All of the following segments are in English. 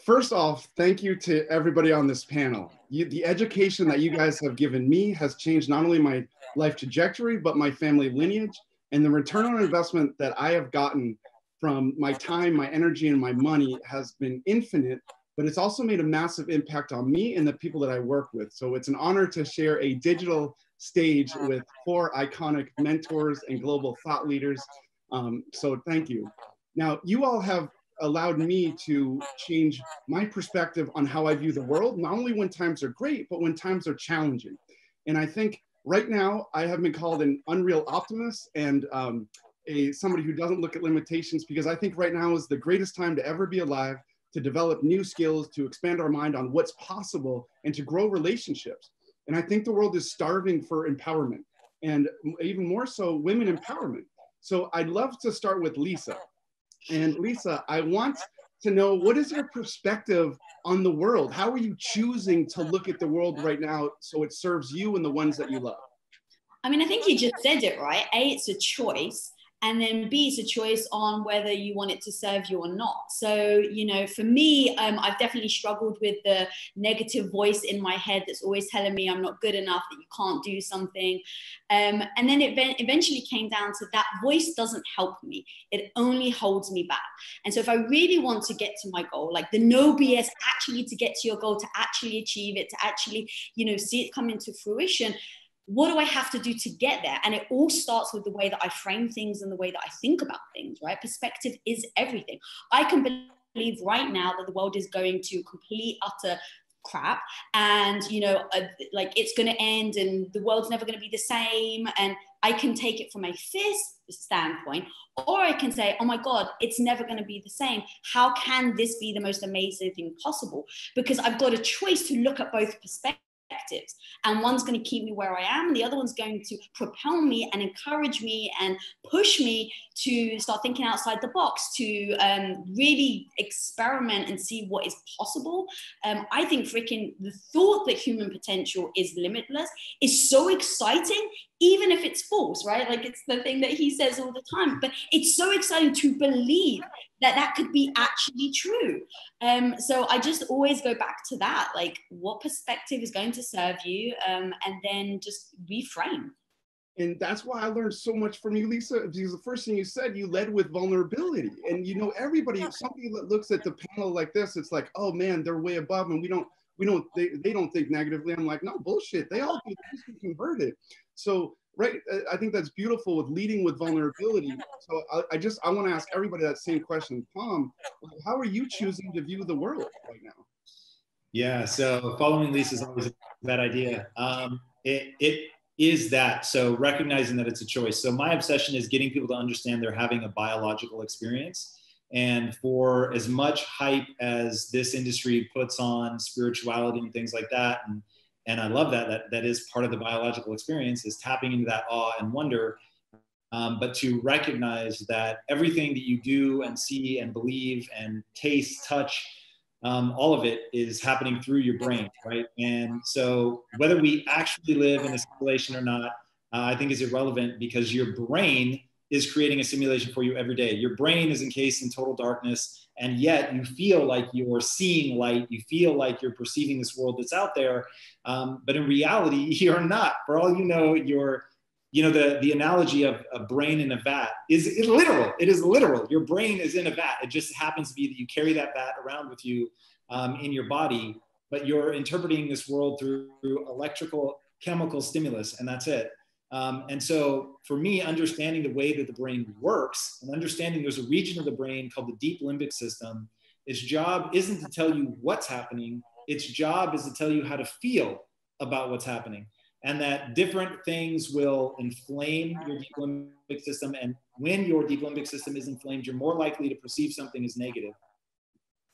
First off, thank you to everybody on this panel. The education that you guys have given me has changed not only my life trajectory, but my family lineage. And the return on investment that I have gotten from my time, my energy, and my money has been infinite, but it's also made a massive impact on me and the people that I work with. So it's an honor to share a digital stage with 4 iconic mentors and global thought leaders. So thank you. Now, you all have allowed me to change my perspective on how I view the world, not only when times are great, but when times are challenging. And I think right now I have been called an unreal optimist and somebody who doesn't look at limitations, because I think right now is the greatest time to ever be alive, to develop new skills, to expand our mind on what's possible, and to grow relationships. And I think the world is starving for empowerment, and even more so, women empowerment. So I'd love to start with Lisa. And Lisa, I want to know, what is your perspective on the world? How are you choosing to look at the world right now so it serves you and the ones that you love? I mean, I think you just said it, right? A, it's a choice. And then B, it's a choice on whether you want it to serve you or not. So, you know, for me, I've definitely struggled with the negative voice in my head that's always telling me I'm not good enough, that you can't do something. And then it eventually came down to that voice doesn't help me. It only holds me back. And so if I really want to get to my goal, like the no BS, actually to get to your goal, to actually achieve it, to actually, you know, see it come into fruition, what do I have to do to get there? And it all starts with the way that I frame things and the way that I think about things, right? Perspective is everything. I can believe right now that the world is going to complete, utter crap, and, you know, like it's going to end and the world's never going to be the same. And I can take it from a fierce standpoint, or I can say, oh my God, it's never going to be the same. How can this be the most amazing thing possible? Because I've got a choice to look at both perspectives. And one's going to keep me where I am, and the other one's going to propel me and encourage me and push me to start thinking outside the box, to really experiment and see what is possible. I think freaking the thought that human potential is limitless is so exciting, even if it's false, right? Like, it's the thing that he says all the time, but it's so exciting to believe that that could be actually true. So I just always go back to that, like, what perspective is going to serve you, and then just reframe. And that's why I learned so much from you, Lisa, because the first thing you said, you led with vulnerability. And, you know, everybody, somebody that looks at the panel like this, it's like, oh man, they're way above, and they don't think negatively. I'm like, no, bullshit. They all do this to convert it. So, right, I think that's beautiful with leading with vulnerability. So I want to ask everybody that same question. Tom, how are you choosing to view the world right now? Yeah, so following Lisa is always a bad idea. It is that. So recognizing that it's a choice. So my obsession is getting people to understand they're having a biological experience. And for as much hype as this industry puts on spirituality and things like that, and I love that is part of the biological experience, is tapping into that awe and wonder, but to recognize that everything that you do and see and believe and taste, touch, all of it is happening through your brain, right? And so whether we actually live in a simulation or not, I think is irrelevant, because your brain is creating a simulation for you every day. Your brain is encased in total darkness, and yet you feel like you're seeing light. You feel like you're perceiving this world that's out there, but in reality, you're not. For all you know, the analogy of a brain in a vat is literal. It is literal. Your brain is in a vat. It just happens to be that you carry that vat around with you in your body, but you're interpreting this world through electrical, chemical stimulus, and that's it. And so for me, understanding the way that the brain works and understanding there's a region of the brain called the deep limbic system, its job isn't to tell you what's happening. Its job is to tell you how to feel about what's happening. And that different things will inflame your deep limbic system. And when your deep limbic system is inflamed, you're more likely to perceive something as negative.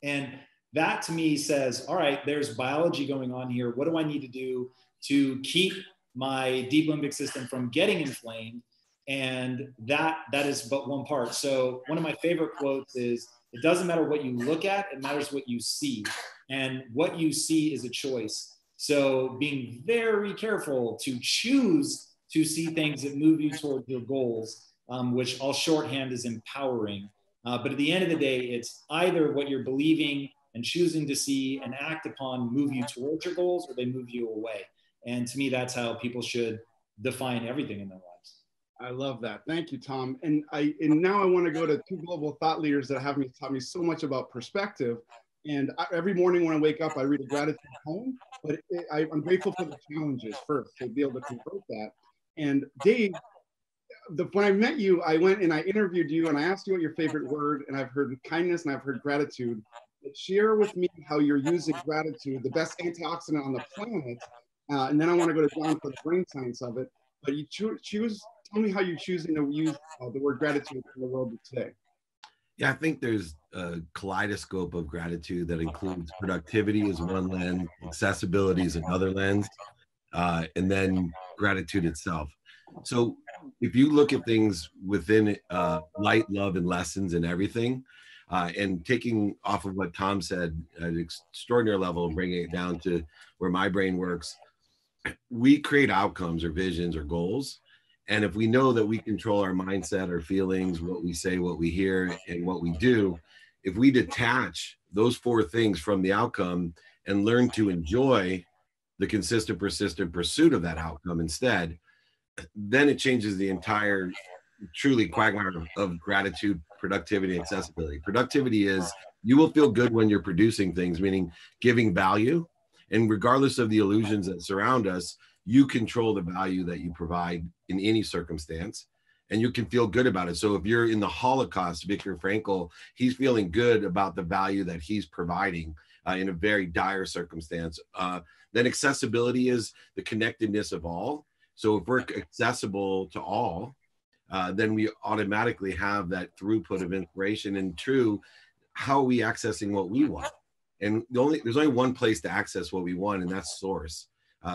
And that to me says, all right, there's biology going on here. What do I need to do to keep my deep limbic system from getting inflamed? And that is but one part. So one of my favorite quotes is, it doesn't matter what you look at, it matters what you see. And what you see is a choice. So being very careful to choose to see things that move you toward your goals, which I'll shorthand as empowering. But at the end of the day, it's either what you're believing and choosing to see and act upon move you towards your goals, or they move you away. And to me, that's how people should define everything in their lives. I love that. Thank you, Tom. And now I want to go to two global thought leaders that have taught me so much about perspective. And every morning when I wake up, I read a gratitude poem, but I'm grateful for the challenges first to be able to convert that. And Dave, when I met you, I went and I interviewed you and I asked you what your favorite word, and I've heard kindness and I've heard gratitude. But share with me how you're using gratitude, the best antioxidant on the planet. And then I want to go to John for the brain science of it. But you tell me how you're choosing to use the word gratitude in the world today. Yeah, I think there's a kaleidoscope of gratitude that includes productivity as one lens, accessibility is another lens, and then gratitude itself. So if you look at things within light, love, and lessons and everything, and taking off of what Tom said at an extraordinary level, bringing it down to where my brain works, we create outcomes or visions or goals. And if we know that we control our mindset, our feelings, what we say, what we hear, and what we do, if we detach those four things from the outcome and learn to enjoy the consistent, persistent pursuit of that outcome instead, then it changes the entire truly quagmire of gratitude, productivity, accessibility. Productivity is you will feel good when you're producing things, meaning giving value. And regardless of the illusions that surround us, you control the value that you provide in any circumstance, and you can feel good about it. So if you're in the Holocaust, Viktor Frankl, he's feeling good about the value that he's providing in a very dire circumstance. Then accessibility is the connectedness of all. So if we're accessible to all, then we automatically have that throughput of inspiration. And true, how are we accessing what we want? And there's only one place to access what we want, and that's source.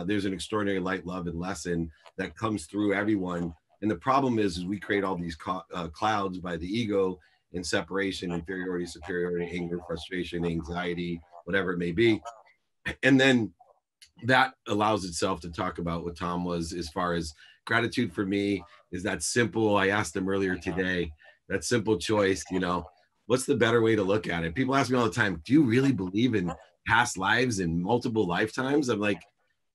There's an extraordinary light, love, and lesson that comes through everyone. And the problem is we create all these clouds by the ego in separation, inferiority, superiority, anger, frustration, anxiety, whatever it may be. And then that allows itself to talk about what Tom was, as far as gratitude for me is that simple. I asked him earlier today, that simple choice, what's the better way to look at it? People ask me all the time, do you really believe in past lives and multiple lifetimes? I'm like,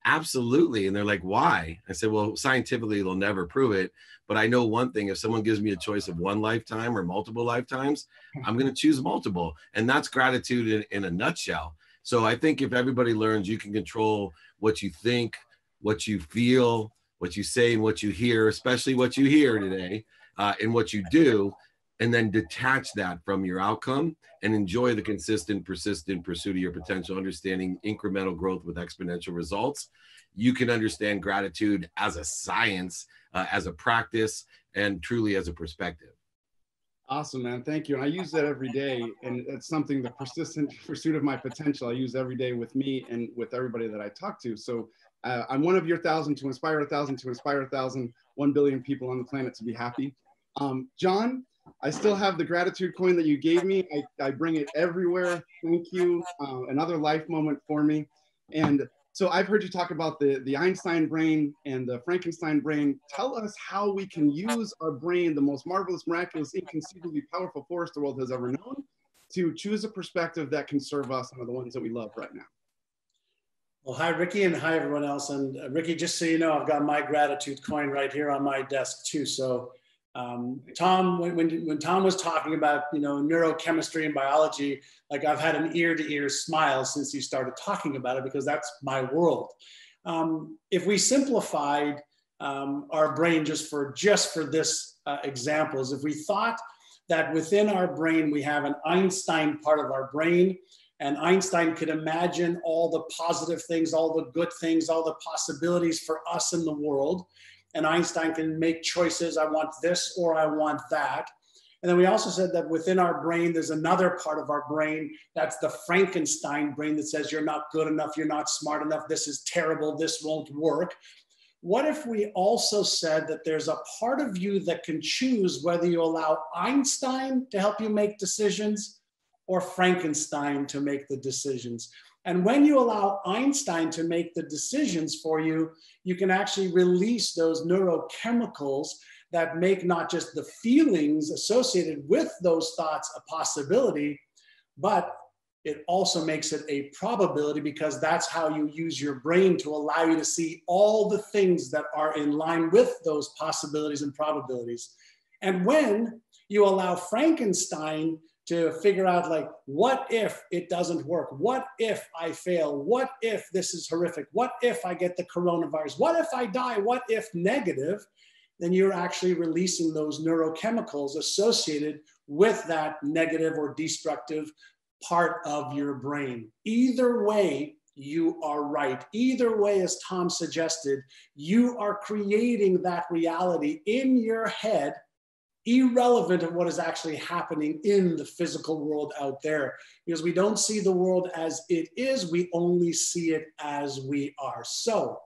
absolutely. And they're like, why? I said, well, scientifically, they'll never prove it. But I know one thing, if someone gives me a choice of one lifetime or multiple lifetimes, I'm going to choose multiple. And that's gratitude in a nutshell. So I think if everybody learns you can control what you think, what you feel, what you say, and what you hear, especially what you hear today, and what you do, and then detach that from your outcome and enjoy the consistent, persistent pursuit of your potential, understanding incremental growth with exponential results, you can understand gratitude as a science, as a practice, and truly as a perspective. Awesome, man. Thank you. And I use that every day. And it's something, the persistent pursuit of my potential, I use every day with me and with everybody that I talk to. So I'm one of your 1,000 to inspire 1,000 to inspire 1,000, 1 billion people on the planet to be happy. John, I still have the gratitude coin that you gave me. I bring it everywhere. Thank you. Another life moment for me. And so I've heard you talk about the Einstein brain and the Frankenstein brain. Tell us how we can use our brain, the most marvelous, miraculous, inconceivably powerful force the world has ever known, to choose a perspective that can serve us and are the ones that we love right now. Well, hi, Ricky, and hi, everyone else. And Ricky, just so you know, I've got my gratitude coin right here on my desk, too. So Tom, when Tom was talking about, neurochemistry and biology, like I've had an ear-to-ear smile since he started talking about it, because that's my world. If we simplified our brain just for this examples, if we thought that within our brain we have an Einstein part of our brain, and Einstein could imagine all the positive things, all the good things, all the possibilities for us in the world. And Einstein can make choices. I want this or I want that. And then we also said that within our brain, there's another part of our brain. That's the Frankenstein brain that says, you're not good enough. You're not smart enough. This is terrible. This won't work. What if we also said that there's a part of you that can choose whether you allow Einstein to help you make decisions or Frankenstein to make the decisions? And when you allow Einstein to make the decisions for you, you can actually release those neurochemicals that make not just the feelings associated with those thoughts a possibility, but it also makes it a probability, because that's how you use your brain to allow you to see all the things that are in line with those possibilities and probabilities. And when you allow Frankenstein to figure out, like, what if it doesn't work? What if I fail? What if this is horrific? What if I get the coronavirus? What if I die? What if negative? Then you're actually releasing those neurochemicals associated with that negative or destructive part of your brain. Either way, you are right. Either way, as Tom suggested, you are creating that reality in your head, irrelevant of what is actually happening in the physical world out there. Because we don't see the world as it is, we only see it as we are. So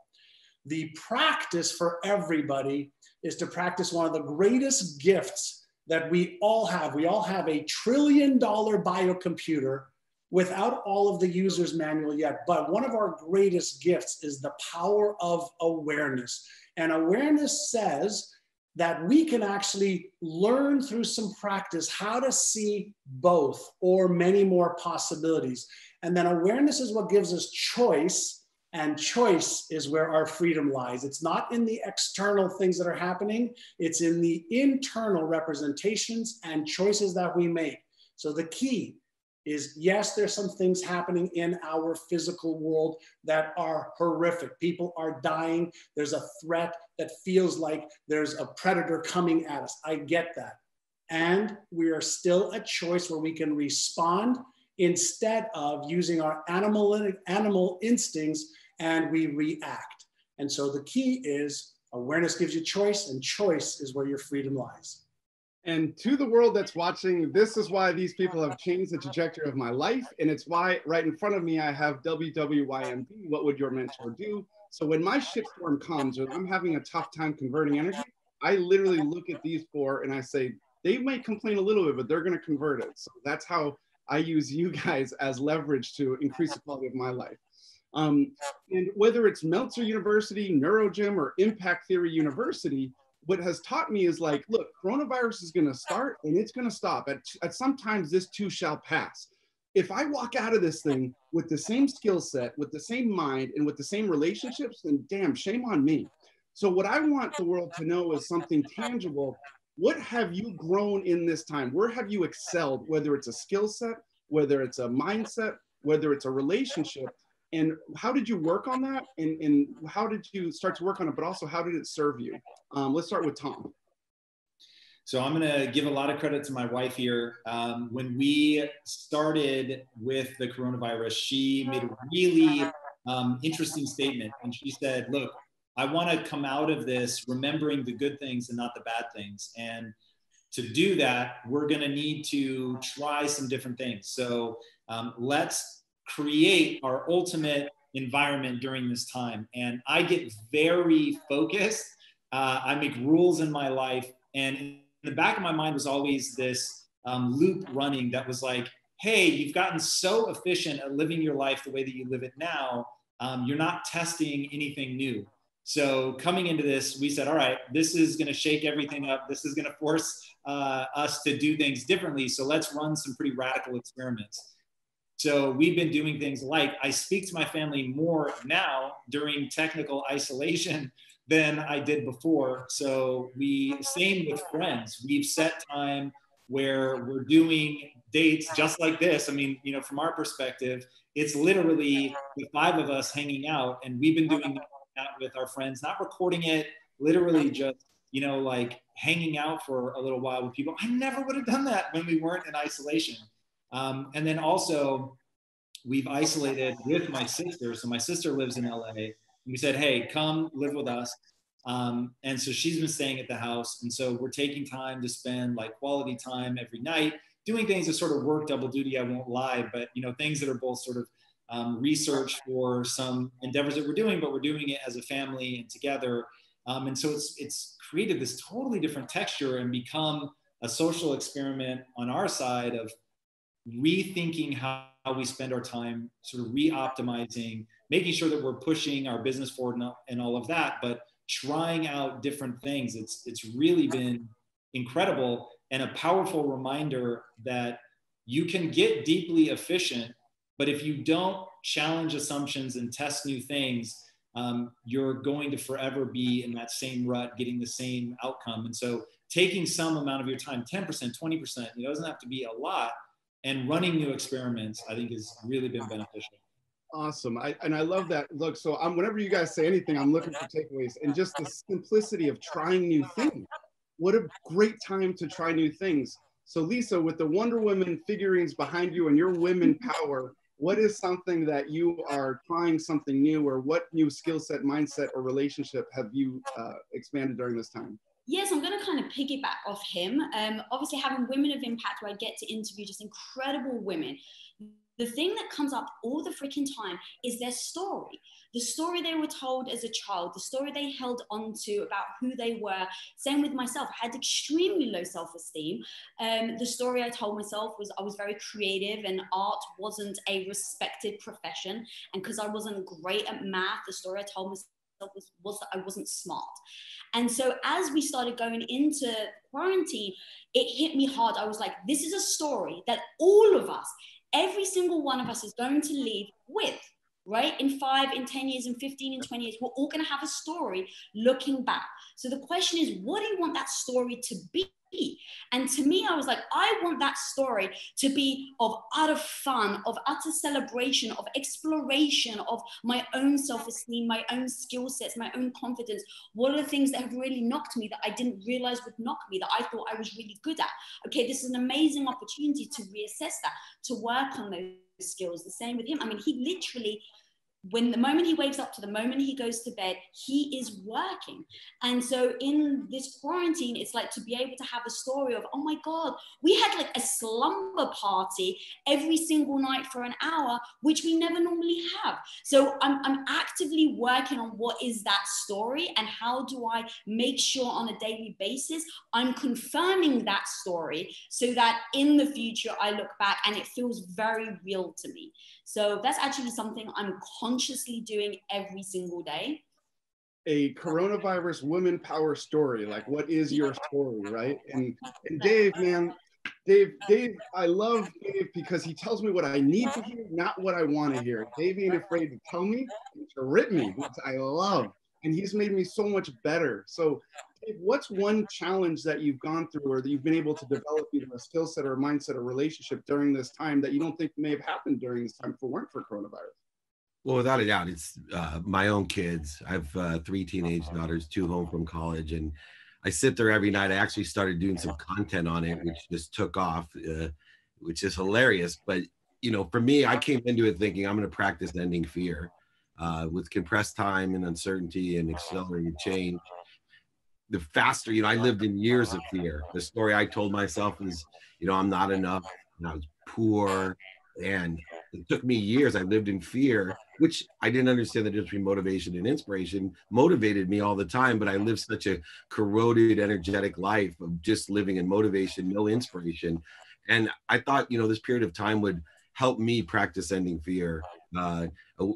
the practice for everybody is to practice one of the greatest gifts that we all have. We all have a $1 trillion biocomputer without all of the user's manual yet. But one of our greatest gifts is the power of awareness. And awareness says that we can actually learn through some practice how to see both or many more possibilities. And then awareness is what gives us choice. And choice is where our freedom lies. It's not in the external things that are happening. It's in the internal representations and choices that we make. So the key is, yes, there's some things happening in our physical world that are horrific. People are dying. There's a threat that feels like there's a predator coming at us. I get that. And we are still a choice where we can respond instead of using our animal instincts, and we react. And so the key is awareness gives you choice, and choice is where your freedom lies. And to the world that's watching, this is why these people have changed the trajectory of my life. And it's why right in front of me, I have WWYMD, what would your mentor do? So when my shitstorm comes, or I'm having a tough time converting energy, I literally look at these four and I say, they might complain a little bit, but they're going to convert it. So that's how I use you guys as leverage to increase the quality of my life. And whether it's Meltzer University, NeuroGym, or Impact Theory University, what has taught me is, like, look, coronavirus is going to start and it's going to stop. At sometimes this too shall pass. If I walk out of this thing with the same skill set, with the same mind, and with the same relationships, then damn, shame on me. So what I want the world to know is something tangible. What have you grown in this time? Where have you excelled, whether it's a skill set, whether it's a mindset, whether it's a relationship? And how did you work on that? And how did you start to work on it? But also, how did it serve you? Let's start with Tom. So I'm going to give a lot of credit to my wife here. When we started with the coronavirus, she made a really interesting statement. And she said, look, I want to come out of this remembering the good things and not the bad things. And to do that, we're going to need to try some different things. So let's create our ultimate environment during this time. And I get very focused. I make rules in my life. And in the back of my mind was always this loop running that was like, hey, you've gotten so efficient at living your life the way that you live it now. You're not testing anything new. So coming into this, we said, all right, this is going to shake everything up. This is going to force us to do things differently. So let's run some pretty radical experiments. So we've been doing things like, I speak to my family more now during technical isolation than I did before. So same with friends. We've set time where we're doing dates just like this. I mean, you know, from our perspective, it's literally the five of us hanging out, and we've been doing that with our friends, not recording it, literally just, you know, like hanging out for a little while with people. I never would have done that when we weren't in isolation. And then also we've isolated with my sister. So my sister lives in LA, and we said, hey, come live with us. And so she's been staying at the house. And so we're taking time to spend like quality time every night, doing things that sort of work double duty, I won't lie, but, you know, things that are both sort of research for some endeavors that we're doing, but we're doing it as a family and together. And so it's created this totally different texture and become a social experiment on our side of rethinking how we spend our time, sort of re-optimizing, making sure that we're pushing our business forward and all of that, but trying out different things. It's really been incredible and a powerful reminder that you can get deeply efficient But if you don't challenge assumptions and test new things, you're going to forever be in that same rut, getting the same outcome. And so taking some amount of your time, 10%, 20%, it doesn't have to be a lot, and running new experiments, I think has really been beneficial. Awesome. I love that. Look, so whenever you guys say anything, I'm looking for takeaways, and just the simplicity of trying new things. What a great time to try new things. So Lisa, with the Wonder Woman figurines behind you and your women power, what is something that you are trying something new, or what new skill set, mindset, or relationship have you expanded during this time? Yes, I'm going to kind of piggyback off him. Obviously, having Women of Impact, where I get to interview just incredible women. The thing that comes up all the freaking time is their story. The story they were told as a child, the story they held on to about who they were. Same with myself. I had extremely low self-esteem. The story I told myself was I was very creative and art wasn't a respected profession. And because I wasn't great at math, the story I told myself was that I wasn't smart. And so as we started going into quarantine, it hit me hard. I was like, this is a story that all of us, every single one of us is going to leave with, right? In 5, in 10 years, in 15, in 20 years, we're all going to have a story looking back. So the question is, what do you want that story to be? And to me, I was like, I want that story to be of utter fun, of utter celebration, of exploration of my own self-esteem, my own skill sets, my own confidence. What are the things that have really knocked me that I didn't realize would knock me, that I thought I was really good at? Okay, this is an amazing opportunity to reassess that, to work on those skills. The same with him. I mean, he literally, when the moment he wakes up to the moment he goes to bed, he is working. And so in this quarantine, it's like to be able to have a story of, oh my God, we had like a slumber party every single night for an hour, which we never normally have. So I'm actively working on what is that story and how do I make sure on a daily basis I'm confirming that story so that in the future I look back and it feels very real to me. So that's actually something I'm consciously doing every single day. A coronavirus women power story. Like, what is your story, right? And Dave, man, Dave, I love Dave because he tells me what I need to hear, not what I want to hear. Dave ain't afraid to tell me and to rip me, which I love. And he's made me so much better. So Dave, what's one challenge that you've gone through or that you've been able to develop either a skill set or a mindset or relationship during this time that you don't think may have happened during this time if it weren't for coronavirus? Well, without a doubt, it's my own kids. I have 3 teenage daughters, 2 home from college, and I sit there every night. I actually started doing some content on it, which just took off, which is hilarious. But, you know, for me, I came into it thinking I'm going to practice ending fear with compressed time and uncertainty and accelerated change. The faster, you know, I lived in years of fear. The story I told myself is, you know, I'm not enough, and I was poor, and it took me years. I lived in fear, which I didn't understand the difference between motivation and inspiration. Motivated me all the time, but I lived such a corroded, energetic life of just living in motivation, no inspiration. And I thought, you know, this period of time would help me practice ending fear,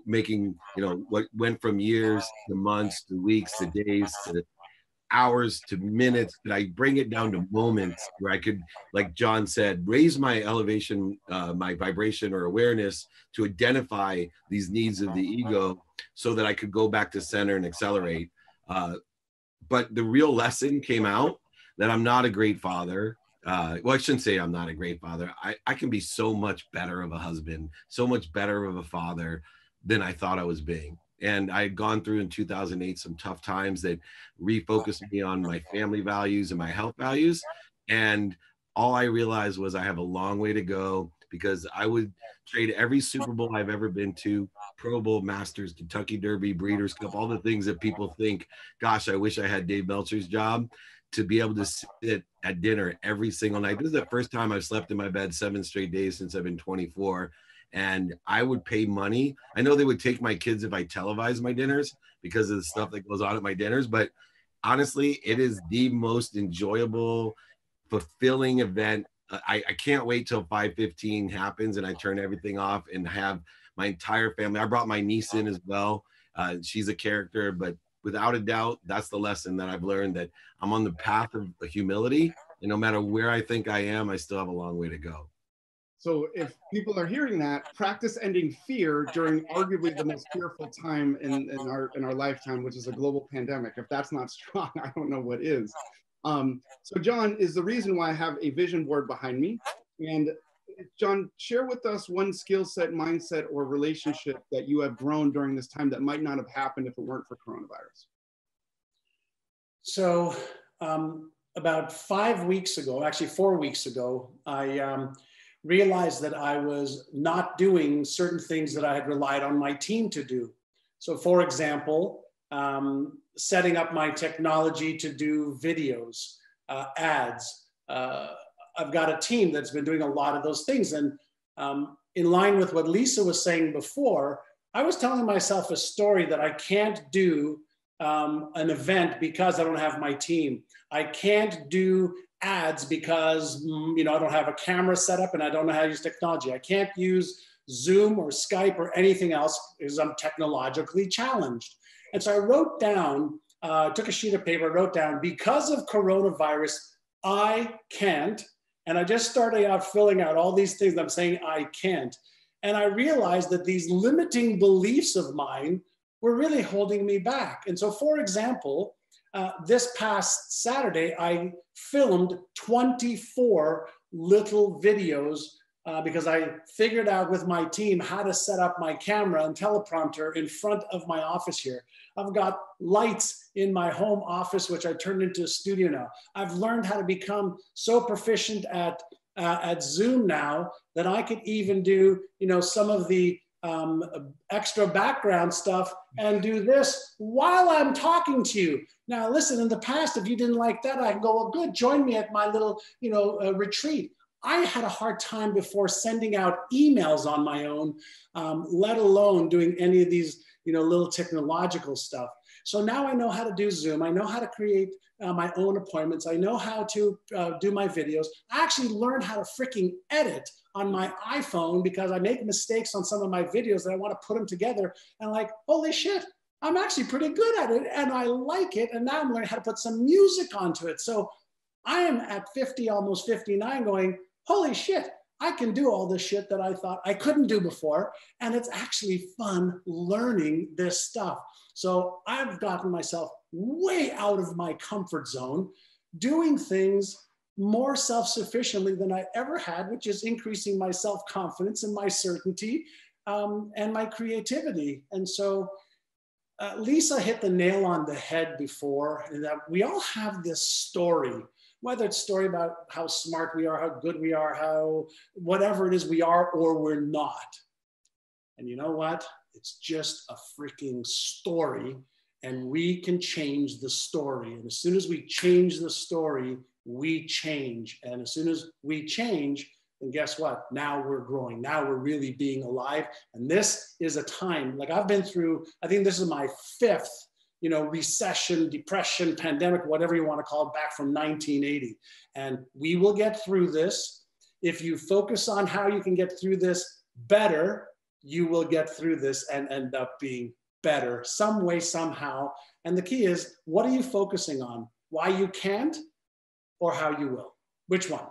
making, you know, what went from years to months to weeks to days to hours to minutes, but I bring it down to moments where I could, like John said, raise my elevation, my vibration or awareness to identify these needs of the ego so that I could go back to center and accelerate. But the real lesson came out that I'm not a great father. Well, I shouldn't say I'm not a great father. I can be so much better of a husband, so much better of a father than I thought I was being. And I had gone through in 2008 some tough times that refocused me on my family values and my health values. And all I realized was I have a long way to go because I would trade every Super Bowl I've ever been to, Pro Bowl, Masters, Kentucky Derby, Breeders' Cup, all the things that people think, gosh, I wish I had Dave Meltzer's job, to be able to sit at dinner every single night. This is the first time I've slept in my bed 7 straight days since I've been 24. And I would pay money. I know they would take my kids if I televised my dinners because of the stuff that goes on at my dinners. But honestly, it is the most enjoyable, fulfilling event. I can't wait till 5:15 happens and I turn everything off and have my entire family. I brought my niece in as well. She's a character, but without a doubt, that's the lesson that I've learned, that I'm on the path of humility. And no matter where I think I am, I still have a long way to go. So if people are hearing that, practice ending fear during arguably the most fearful time in our lifetime, which is a global pandemic. If that's not strong, I don't know what is. So John is the reason why I have a vision board behind me. And John, share with us one skill set, mindset, or relationship that you have grown during this time that might not have happened if it weren't for coronavirus. So about 5 weeks ago, actually 4 weeks ago, I realized that I was not doing certain things that I had relied on my team to do. So for example, setting up my technology to do videos, ads. I've got a team that's been doing a lot of those things. And in line with what Lisa was saying before, I was telling myself a story that I can't do an event because I don't have my team. I can't do ads because I don't have a camera set up and I don't know how to use technology. I can't use Zoom or Skype or anything else because I'm technologically challenged. And so I wrote down, took a sheet of paper, wrote down, because of coronavirus, I can't. And I just started out filling out all these things that I'm saying I can't. And I realized that these limiting beliefs of mine were really holding me back. And so, for example, this past Saturday, I filmed 24 little videos because I figured out with my team how to set up my camera and teleprompter in front of my office here. I've got lights in my home office, which I turned into a studio now. I've learned how to become so proficient at Zoom now that I could even do, some of the extra background stuff and do this while I'm talking to you. Now, listen, in the past, if you didn't like that, I can go, well, good, join me at my little, retreat. I had a hard time before sending out emails on my own, let alone doing any of these, little technological stuff. So now I know how to do Zoom. I know how to create my own appointments. I know how to do my videos. I actually learned how to freaking edit on my iPhone because I make mistakes on some of my videos that I want to put them together. And like, holy shit, I'm actually pretty good at it and I like it. And now I'm learning how to put some music onto it. So I am at 50, almost 59 going, holy shit, I can do all this shit that I thought I couldn't do before. And it's actually fun learning this stuff. So I've gotten myself way out of my comfort zone, doing things more self-sufficiently than I ever had, which is increasing my self-confidence and my certainty and my creativity. And so Lisa hit the nail on the head before, in that we all have this story, whether it's a story about how smart we are, how good we are, how whatever it is we are or we're not. And you know what? It's just a freaking story, and we can change the story. And as soon as we change the story, we change. And as soon as we change, then guess what? Now we're growing. Now we're really being alive. And this is a time, like I've been through, I think this is my fifth, recession, depression, pandemic, whatever you want to call it, back from 1980. And we will get through this. If you focus on how you can get through this better, you will get through this and end up being better some way, somehow. And the key is, what are you focusing on? Why you can't or how you will? Which one?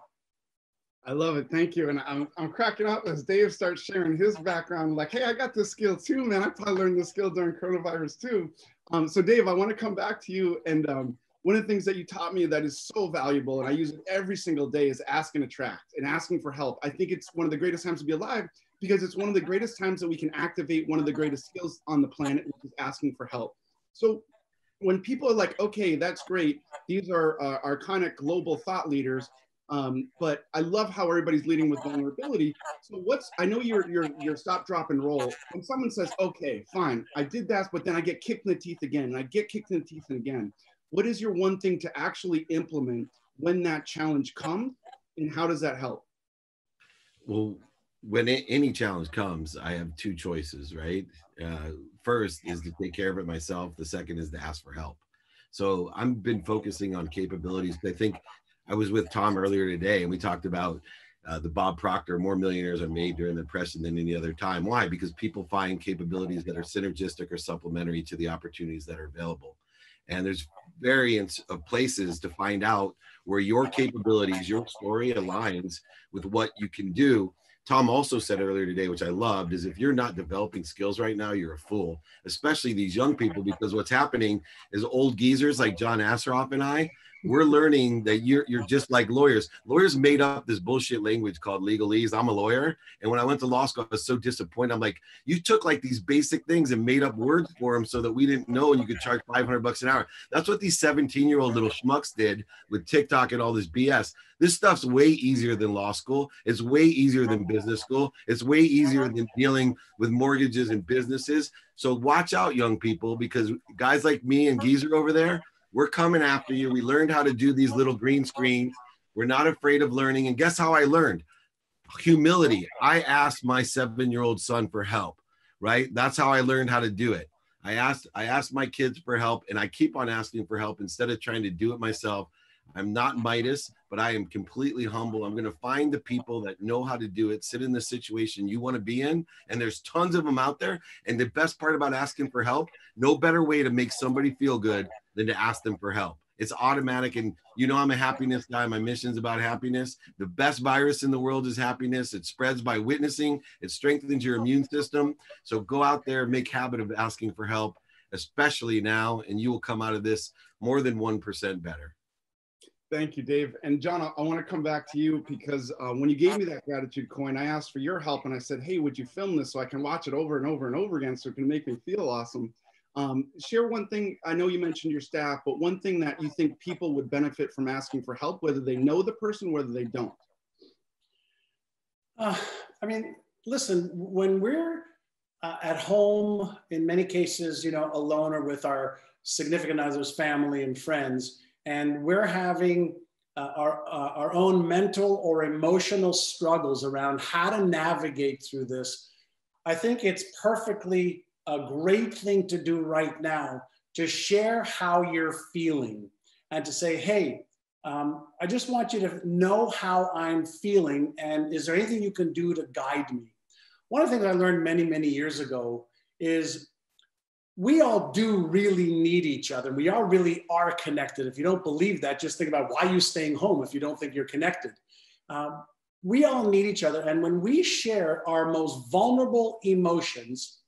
I love it. Thank you. And I'm cracking up as Dave starts sharing his background. Like, hey, I got this skill too, man. I probably learned this skill during coronavirus too. So Dave, I want to come back to you. And one of the things that you taught me that is so valuable, and I use it every single day, is ask and attract and asking for help. I think it's one of the greatest times to be alive because it's one of the greatest times that we can activate one of the greatest skills on the planet, which is asking for help. So when people are like, okay, that's great. These are iconic global thought leaders. But I love how everybody's leading with vulnerability. So I know you're stop, drop, and roll. When someone says, okay, fine, I did that, but then I get kicked in the teeth again, and I get kicked in the teeth again. What is your one thing to actually implement when that challenge comes, and how does that help? Well, when any challenge comes, I have two choices, right? First is to take care of it myself. The second is to ask for help. So I've been focusing on capabilities. I think I was with Tom earlier today, and we talked about the Bob Proctor, more millionaires are made during the Depression than any other time. Why? Because people find capabilities that are synergistic or supplementary to the opportunities that are available. And there's variants of places to find out where your capabilities, your story aligns with what you can do Tom also said earlier today, which I loved, is if you're not developing skills right now, you're a fool, especially these young people, because what's happening is old geezers like John Assaraf and I, we're learning that you're just like lawyers. Lawyers made up this bullshit language called legalese. I'm a lawyer. And when I went to law school, I was so disappointed. I'm like, you took like these basic things and made up words for them so that we didn't know, and you could charge $500 an hour. That's what these 17-year-old little schmucks did with TikTok and all this BS. This stuff's way easier than law school. It's way easier than business school. It's way easier than dealing with mortgages and businesses. So watch out, young people, because guys like me and Geezer over there, we're coming after you. We learned how to do these little green screens. We're not afraid of learning. And guess how I learned? Humility. I asked my 7-year-old son for help, right? That's how I learned how to do it. I asked my kids for help, and I keep on asking for help instead of trying to do it myself. I'm not Midas, but I am completely humble. I'm going to find the people that know how to do it, sit in the situation you want to be in. And there's tons of them out there. And the best part about asking for help, no better way to make somebody feel good than to ask them for help. It's automatic. And you know, I'm a happiness guy. My mission's about happiness. The best virus in the world is happiness. It spreads by witnessing. It strengthens your immune system. So go out there, make habit of asking for help, especially now, and you will come out of this more than 1% better. Thank you, Dave. And John, I want to come back to you because when you gave me that gratitude coin, I asked for your help and I said, hey, would you film this so I can watch it over and over and over again so it can make me feel awesome? Share one thing. I know you mentioned your staff, but one thing that you think people would benefit from asking for help, whether they know the person, whether they don't. I mean, listen, when we're at home, in many cases, you know, alone or with our significant others, family and friends, and we're having our own mental or emotional struggles around how to navigate through this, I think it's perfectly a great thing to do right now to share how you're feeling and to say, hey, I just want you to know how I'm feeling, and is there anything you can do to guide me? One of the things I learned many, many years ago is we all do really need each other. We all really are connected. If you don't believe that, just think about why you're staying home if you don't think you're connected. We all need each other. And when we share our most vulnerable emotions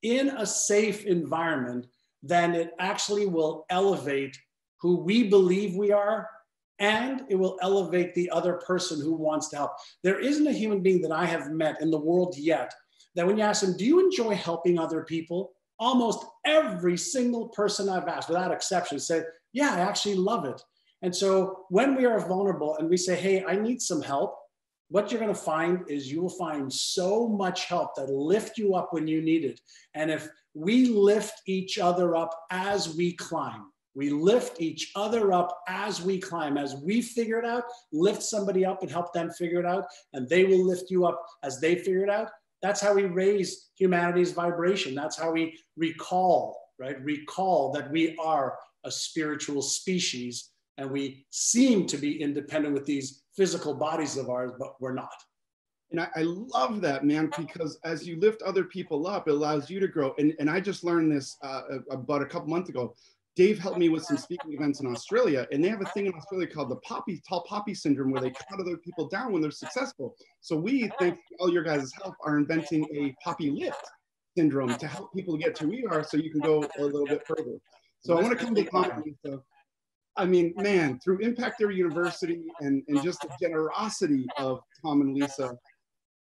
in a safe environment, then it actually will elevate who we believe we are, and it will elevate the other person who wants to help. There isn't a human being that I have met in the world yet that when you ask them, do you enjoy helping other people? Almost every single person I've asked, without exception, said, yeah, I actually love it. And so when we are vulnerable and we say, hey, I need some help, what you're going to find is you will find so much help that lift you up when you need it. And if we lift each other up as we climb, we lift each other up as we climb, as we figure it out, lift somebody up and help them figure it out, and they will lift you up as they figure it out. That's how we raise humanity's vibration. That's how we recall, right? Recall that we are a spiritual species and we seem to be independent with these physical bodies of ours, but we're not. And I love that, man, because as you lift other people up, it allows you to grow. And I just learned this about a couple months ago. Dave helped me with some speaking events in Australia, and they have a thing in Australia called the tall poppy syndrome, where they cut other people down when they're successful. So we, thanks to all your guys' help, are inventing a poppy lift syndrome to help people get to where we are so you can go a little bit further. So I want to come to Tom and Lisa. I mean, man, through Impact Theory University and just the generosity of Tom and Lisa,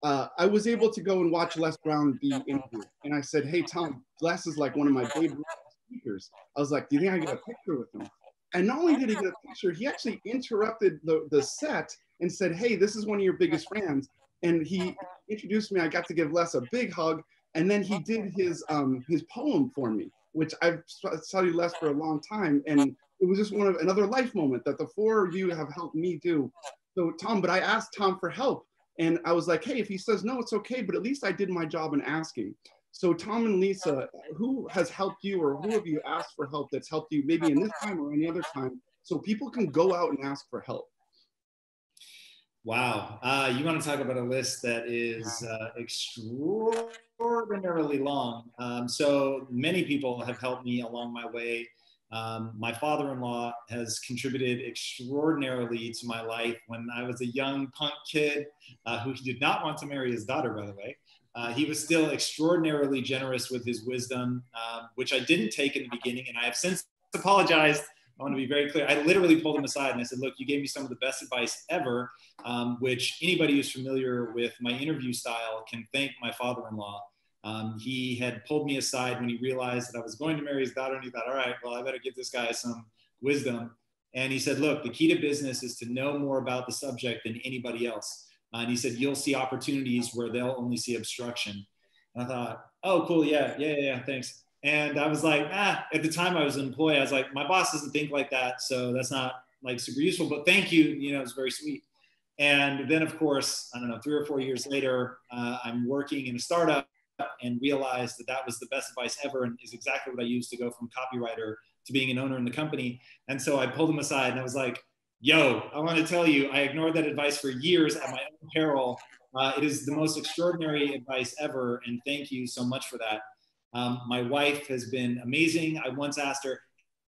I was able to go and watch Les Brown be interviewed. And I said, hey, Tom, Les is like one of my Babe Ruth speakers. I was like, do you think I can get a picture with him? And not only did he get a picture, he actually interrupted the set and said, hey, this is one of your biggest fans. And he introduced me. I got to give Les a big hug. And then he did his poem for me, which I've studied Les for a long time. And it was just another life moment that the four of you have helped me do. So Tom, but I asked Tom for help. And I was like, hey, if he says no, it's okay. But at least I did my job in asking. So Tom and Lisa, who has helped you, or who have you asked for help that's helped you maybe in this time or any other time, so people can go out and ask for help? Wow. You want to talk about a list that is extraordinarily long. So many people have helped me along my way. My father-in-law has contributed extraordinarily to my life. When I was a young punk kid who did not want to marry his daughter, by the way, he was still extraordinarily generous with his wisdom, which I didn't take in the beginning. And I have since apologized. I want to be very clear. I literally pulled him aside and I said, look, you gave me some of the best advice ever, which anybody who's familiar with my interview style can thank my father-in-law. He had pulled me aside when he realized that I was going to marry his daughter, and he thought, all right, well, I better give this guy some wisdom. And he said, look, the key to business is to know more about the subject than anybody else. And he said, you'll see opportunities where they'll only see obstruction. And I thought, oh, cool. Yeah, thanks. And I was like, at the time I was an employee, I was like, my boss doesn't think like that. So that's not like super useful, but thank you. You know, it's very sweet. And then of course, I don't know, 3 or 4 years later, I'm working in a startup and realized that that was the best advice ever and is exactly what I used to go from copywriter to being an owner in the company. And so I pulled him aside and I was like, yo, I want to tell you, I ignored that advice for years at my own peril. It is the most extraordinary advice ever. And thank you so much for that. My wife has been amazing. I once asked her,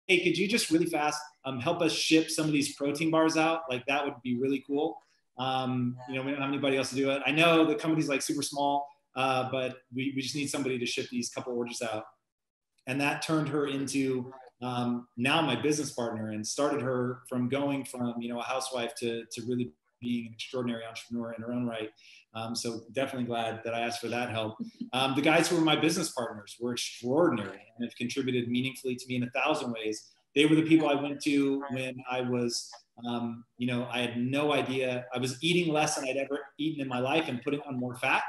hey, could you just really fast help us ship some of these protein bars out? Like that would be really cool. You know, we don't have anybody else to do it. I know the company's like super small, but we just need somebody to ship these couple orders out. And that turned her into now my business partner, and started her from going from, you know, a housewife to really being an extraordinary entrepreneur in her own right. So definitely glad that I asked for that help. The guys who were my business partners were extraordinary and have contributed meaningfully to me in 1,000 ways. They were the people I went to when I was, you know, I had no idea. I was eating less than I'd ever eaten in my life and putting on more fat,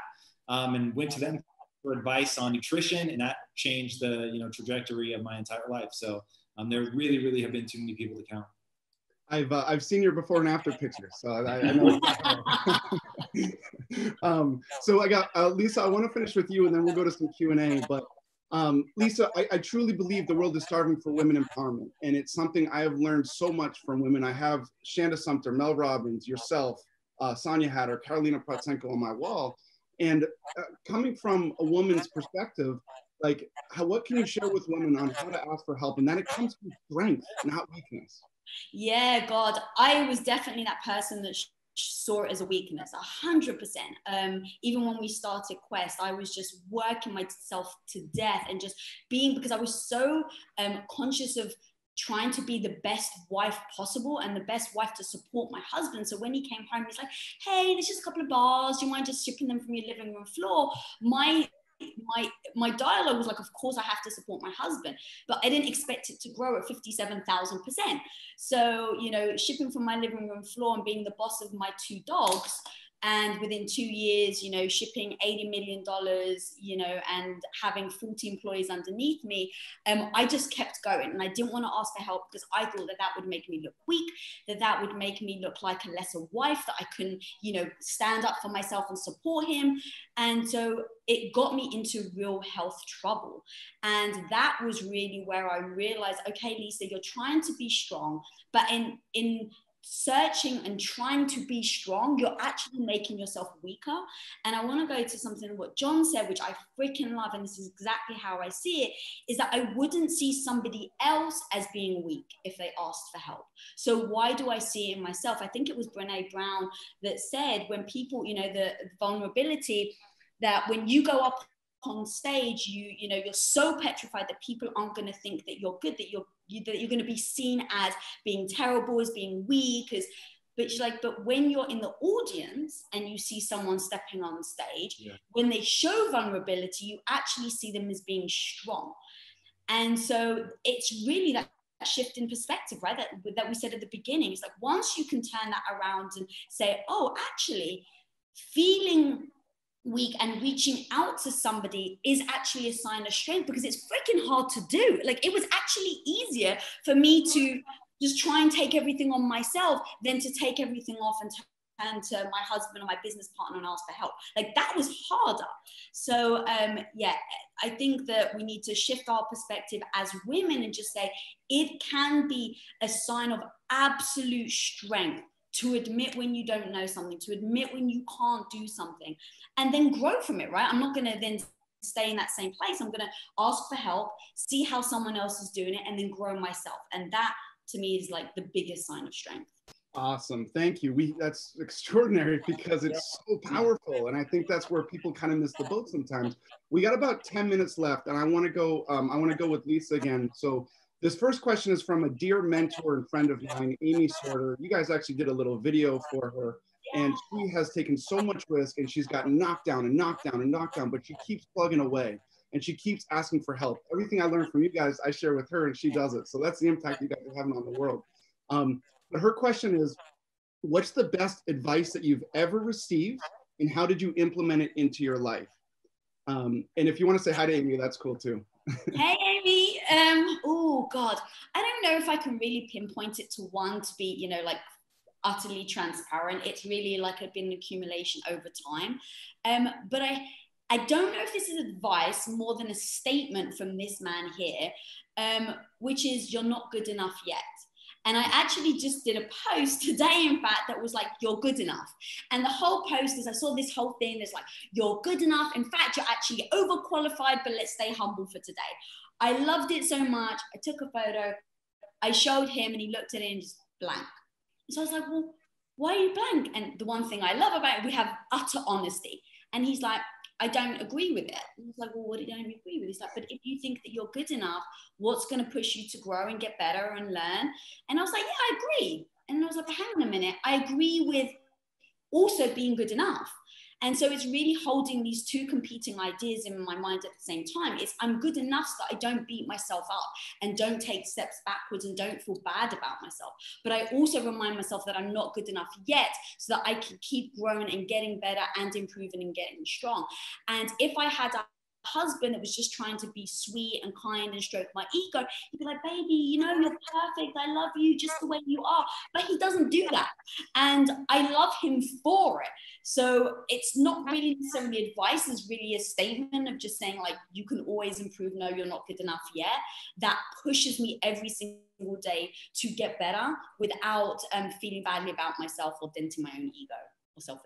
and went to them for advice on nutrition, and that changed the, you know, trajectory of my entire life. So there really, really have been too many people to count. I've seen your before and after pictures, so I know. So I got Lisa. I want to finish with you, and then we'll go to some Q&A. But Lisa, I truly believe the world is starving for women empowerment, and it's something I have learned so much from women. I have Shanda Sumter, Mel Robbins, yourself, Sonia Hatter, Carolina Protsenko on my wall. And coming from a woman's perspective, like what can you share with women on how to ask for help, and that it comes from strength, not weakness? Yeah, God, I was definitely that person that saw it as a weakness, 100%. Even when we started Quest, I was just working myself to death and just being, because I was so conscious of trying to be the best wife possible and the best wife to support my husband. So when he came home, he's like, hey, there's just a couple of bars. Do you mind just shipping them from your living room floor? My dialogue was like, of course I have to support my husband, but I didn't expect it to grow at 57,000%. So, you know, shipping from my living room floor and being the boss of my 2 dogs, and within 2 years, you know, shipping $80 million, you know, and having 40 employees underneath me, I just kept going. And I didn't want to ask for help because I thought that that would make me look weak, that would make me look like a lesser wife, that I couldn't, you know, stand up for myself and support him. And so it got me into real health trouble. And that was really where I realized, okay, Lisa, you're trying to be strong, but in searching and trying to be strong, you're actually making yourself weaker. And I want to go to something what John said, which I freaking love, and this is exactly how I see it, is that I wouldn't see somebody else as being weak if they asked for help. So why do I see it in myself? I think it was Brene Brown that said, when people, you know, the vulnerability, that when you go up on stage, you know, you're so petrified that people aren't going to think that you're good, that you're going to be seen as being terrible, as being weak, but she's like, but when you're in the audience and you see someone stepping on stage, yeah, when they show vulnerability, you actually see them as being strong. And so it's really that shift in perspective, right? That we said at the beginning. It's like, once you can turn that around and say, oh, actually feeling weak and reaching out to somebody is actually a sign of strength, because it's freaking hard to do. Like, it was actually easier for me to just try and take everything on myself than to take everything off and turn to my husband or my business partner and ask for help. Like, that was harder. So yeah, I think that we need to shift our perspective as women and just say it can be a sign of absolute strength to admit when you don't know something, to admit when you can't do something, and then grow from it, right? I'm not going to then stay in that same place. I'm going to ask for help, see how someone else is doing it, and then grow myself. And that to me is like the biggest sign of strength. Awesome. Thank you. That's extraordinary because it's so powerful. And I think that's where people kind of miss the boat sometimes. We got about 10 minutes left, and I want to go with Lisa again. So this first question is from a dear mentor and friend of mine, Amy Sorter. You guys actually did a little video for her, and she has taken so much risk, and she's gotten knocked down and knocked down and knocked down, but she keeps plugging away and she keeps asking for help. Everything I learned from you guys, I share with her, and she does it. So that's the impact you guys are having on the world. But her question is, what's the best advice that you've ever received, and how did you implement it into your life? And if you want to say hi to Amy, that's cool too. Hey, Amy. Oh, God. I don't know if I can really pinpoint it to one to be, like utterly transparent. It's really like been an accumulation over time. But I don't know if this is advice more than a statement from this man here, which is, you're not good enough yet. And I actually just did a post today, in fact, that was like, you're good enough. And the whole post is, I saw this whole thing that's like, you're good enough. In fact, you're actually overqualified, but let's stay humble for today. I loved it so much. I took a photo. I showed him and he looked at it and just blank. So I was like, well, why are you blank? And the one thing I love about it, we have utter honesty. And he's like, I don't agree with it. And I was like, well, what don't you agree with? He's like, but if you think that you're good enough, what's going to push you to grow and get better and learn? And I was like, yeah, I agree. And I was like, but hang on a minute. I agree with also being good enough. And so it's really holding these two competing ideas in my mind at the same time. It's, I'm good enough so that I don't beat myself up and don't take steps backwards and don't feel bad about myself. But I also remind myself that I'm not good enough yet so that I can keep growing and getting better and improving and getting strong. And if I had a husband that was just trying to be sweet and kind and stroke my ego, he'd be like, baby, you're perfect. I love you just the way you are. But he doesn't do that. And I love him for it. So it's not really necessarily advice, it's really a statement of just saying, like, you can always improve. No, you're not good enough yet. That pushes me every single day to get better without feeling badly about myself or denting my own ego.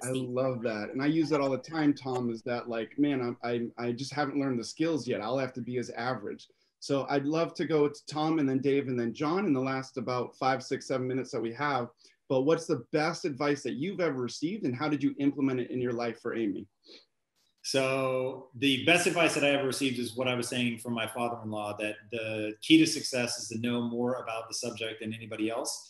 I love that. And I use that all the time, Tom, is that like, man, I just haven't learned the skills yet. I'll have to be as average. So I'd love to go to Tom and then Dave and then John in the last about 5, 6, 7 minutes that we have. But what's the best advice that you've ever received, and how did you implement it in your life for Amy? So the best advice that I ever received is what I was saying from my father-in-law, that the key to success is to know more about the subject than anybody else.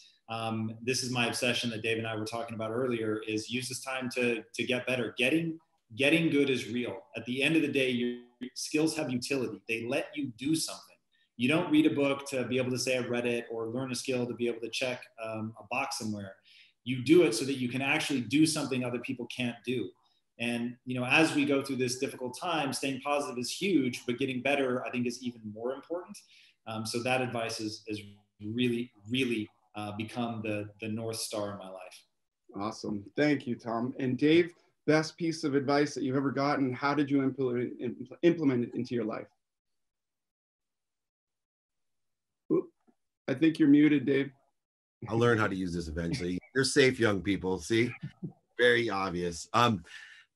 This is my obsession that Dave and I were talking about earlier, is use this time to get better. Getting good is real. At the end of the day, your skills have utility. They let you do something. You don't read a book to be able to say I read it, or learn a skill to be able to check a box somewhere. You do it so that you can actually do something other people can't do. And, as we go through this difficult time, staying positive is huge, but getting better, I think, is even more important. So that advice is really, really become the North Star in my life. Awesome. Thank you, Tom. And Dave, best piece of advice that you've ever gotten, how did you implement it into your life? Oop, I think you're muted, Dave. I'll learn how to use this eventually. You're safe, young people. See? Very obvious.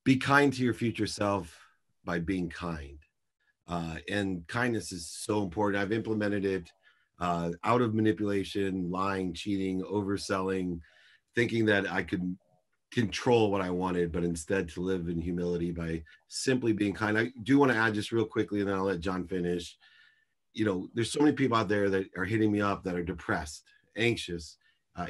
Be kind to your future self by being kind. And kindness is so important. I've implemented it out of manipulation, lying, cheating, overselling, thinking that I could control what I wanted, but instead to live in humility by simply being kind. I do want to add just real quickly, and then I'll let John finish. There's so many people out there that are hitting me up that are depressed, anxious,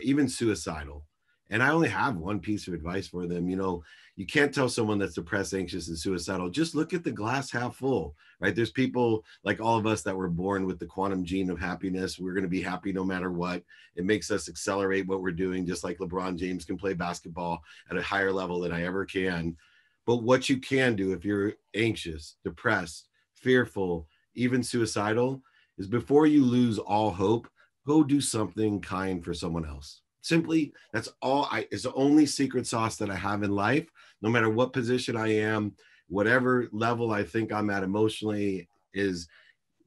even suicidal. And I only have one piece of advice for them. You can't tell someone that's depressed, anxious, and suicidal, just look at the glass half full, right? There's people like all of us that were born with the quantum gene of happiness. We're going to be happy no matter what. It makes us accelerate what we're doing, just like LeBron James can play basketball at a higher level than I ever can. But what you can do if you're anxious, depressed, fearful, even suicidal, is before you lose all hope, go do something kind for someone else. Simply, that's all. It's the only secret sauce that I have in life. No matter what position I am, whatever level I think I'm at emotionally, is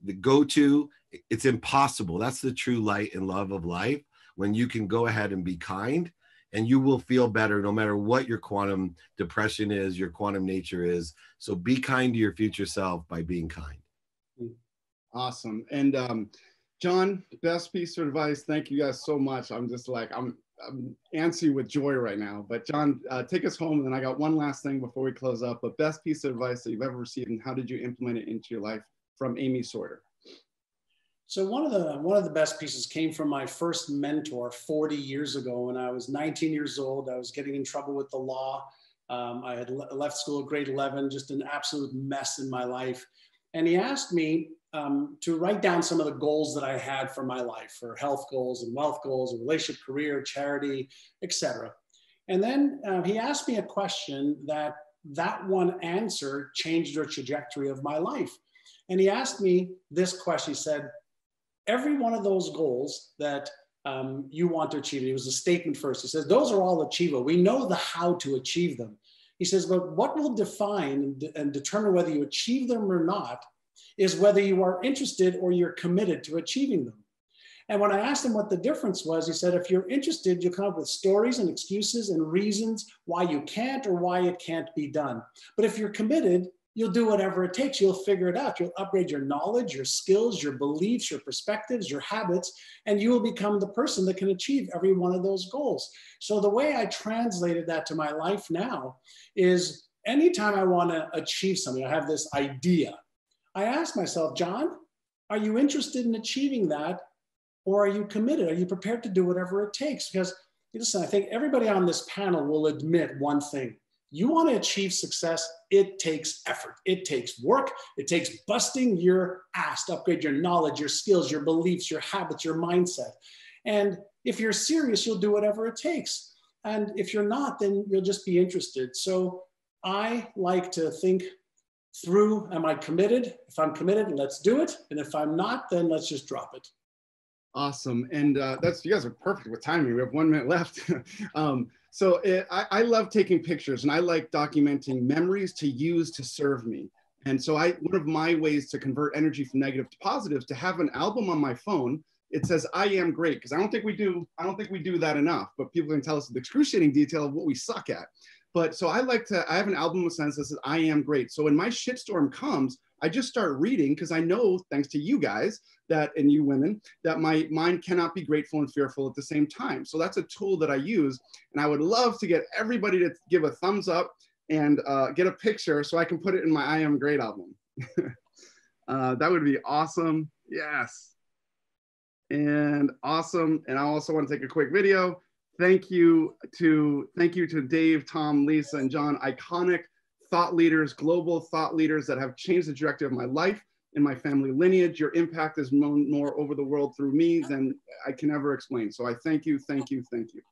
the go-to. It's impossible. That's the true light and love of life, when you can go ahead and be kind and you will feel better no matter what your quantum depression is, your quantum nature is. So be kind to your future self by being kind. Awesome. And John, best piece of advice. Thank you guys so much. I'm just like, I'm antsy with joy right now. But John, take us home. And then I got one last thing before we close up. But best piece of advice that you've ever received, and how did you implement it into your life, from Amy Sorter? So one of the best pieces came from my first mentor 40 years ago when I was 19 years old. I was getting in trouble with the law. I had left school at grade 11, just an absolute mess in my life. And he asked me to write down some of the goals that I had for my life, for health goals and wealth goals, and relationship, career, charity, etc. And then he asked me a question that one answer changed the trajectory of my life. And he asked me this question. He said, every one of those goals that you want to achieve, it was a statement first. He says, those are all achievable. We know the how to achieve them. He says, but what will define and determine whether you achieve them or not is whether you are interested or you're committed to achieving them. And when I asked him what the difference was, he said, if you're interested, you'll come up with stories and excuses and reasons why you can't or why it can't be done. But if you're committed, you'll do whatever it takes. You'll figure it out. You'll upgrade your knowledge, your skills, your beliefs, your perspectives, your habits, and you will become the person that can achieve every one of those goals. So the way I translated that to my life now is anytime I want to achieve something, I have this idea. I ask myself, John, are you interested in achieving that? Or are you committed? Are you prepared to do whatever it takes? Because listen, I think everybody on this panel will admit one thing. You want to achieve success, it takes effort. It takes work. It takes busting your ass to upgrade your knowledge, your skills, your beliefs, your habits, your mindset. And if you're serious, you'll do whatever it takes. And if you're not, then you'll just be interested. So I like to think through, am I committed? If I'm committed, let's do it. And if I'm not, then let's just drop it. Awesome. And you guys are perfect with timing. We have 1 minute left. I love taking pictures, and I like documenting memories to use to serve me. And so one of my ways to convert energy from negative to positive is to have an album on my phone. It says, I am great, because I don't think we do that enough, but people can tell us the excruciating detail of what we suck at. But so I have an album of sense that says, I am great. So when my shitstorm comes, I just start reading, because I know, thanks to you guys and you women, that my mind cannot be grateful and fearful at the same time. So that's a tool that I use. And I would love to get everybody to give a thumbs up and get a picture so I can put it in my I Am Great album. That would be awesome. Yes. And awesome. And I also want to take a quick video. Thank you to Dave, Tom, Lisa, and John, iconic thought leaders, global thought leaders that have changed the trajectory of my life and my family lineage. Your impact is known more over the world through me than I can ever explain. So I thank you, thank you, thank you.